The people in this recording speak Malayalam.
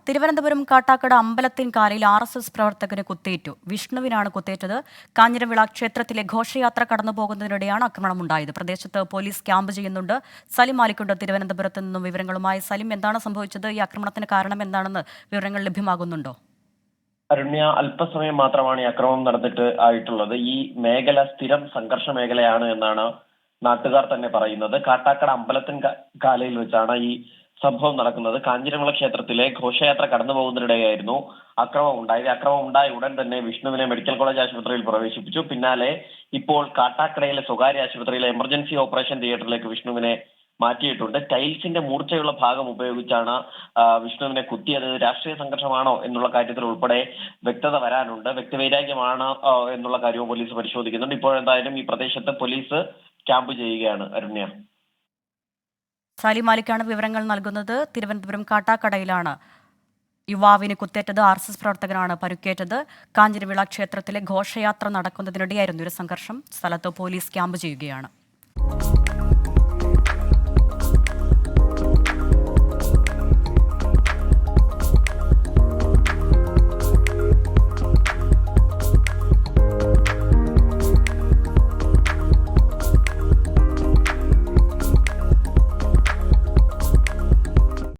തിരുവനന്തപുരം കാട്ടാക്കട അമ്പലത്തിൻകാലയിൽ RSS പ്രവർത്തകന് കുത്തേറ്റു. വിഷ്ണുവിനാണ് കുത്തേറ്റത്. കാഞ്ഞിരവിള ക്ഷേത്രത്തിലെ ഘോഷയാത്ര കടന്നുപോകുന്നതിനിടെയാണ് ആക്രമണമുണ്ടായത്. പ്രദേശത്ത് പോലീസ് ക്യാമ്പ് ചെയ്യുന്നുണ്ട്. സലിം മാലിക്കുണ്ട് തിരുവനന്തപുരത്ത് നിന്നും വിവരങ്ങളുമായി. സലിം, എന്താണ് സംഭവിച്ചത്? ഈ ആക്രമണത്തിന് കാരണം എന്താണെന്ന് വിവരങ്ങൾ ലഭ്യമാകുന്നുണ്ടോ? അരുണ്യ, അല്പസമയം മാത്രമാണ് ഈ ആക്രമണം നടന്നിട്ട് ആയിട്ടുള്ളത്. ഈ മേഖല സ്ഥിരം സംഘർഷ മേഖലയാണ് എന്നാണ് നാട്ടുകാർ തന്നെ പറയുന്നത്. കാട്ടാക്കട കാലയിൽ വെച്ചാണ് ഈ സംഭവം നടക്കുന്നത്. കാഞ്ഞിരവിള ക്ഷേത്രത്തിലെ ഘോഷയാത്ര കടന്നു പോകുന്നതിനിടെയായിരുന്നു അക്രമം ഉണ്ടായത്. അക്രമം ഉണ്ടായ ഉടൻ തന്നെ വിഷ്ണുവിനെ മെഡിക്കൽ കോളേജ് ആശുപത്രിയിൽ പ്രവേശിപ്പിച്ചു. പിന്നാലെ ഇപ്പോൾ കാട്ടാക്കടയിലെ സ്വകാര്യ ആശുപത്രിയിലെ എമർജൻസി ഓപ്പറേഷൻ തിയേറ്ററിലേക്ക് വിഷ്ണുവിനെ മാറ്റിയിട്ടുണ്ട്. ടൈൽസിന്റെ മൂർച്ചയുള്ള ഭാഗം ഉപയോഗിച്ചാണ് വിഷ്ണുവിനെ കുത്തിയത്. രാഷ്ട്രീയ സംഘർഷമാണോ എന്നുള്ള കാര്യത്തിൽ ഉൾപ്പെടെ വ്യക്തത വരാനുണ്ട്. വ്യക്തിവൈരാഗ്യമാണ് എന്നുള്ള കാര്യവും പോലീസ് പരിശോധിക്കുന്നുണ്ട്. ഇപ്പോഴെന്തായാലും ഈ പ്രദേശത്ത് പോലീസ് ക്യാമ്പ് ചെയ്യുകയാണ്. അരുണ്യ, സലിം മാലിക്കാണ് വിവരങ്ങൾ നൽകുന്നത്. തിരുവനന്തപുരം കാട്ടാക്കടയിലാണ് യുവാവിന് കുത്തേറ്റത്. RSS പ്രവർത്തകനാണ് പരുക്കേറ്റത്. കാഞ്ഞിരവിള ക്ഷേത്രത്തിലെ ഘോഷയാത്ര നടക്കുന്നതിനിടെയായിരുന്നു ഒരു സംഘർഷം. സ്ഥലത്ത് പോലീസ് ക്യാമ്പ് ചെയ്യുകയാണ്.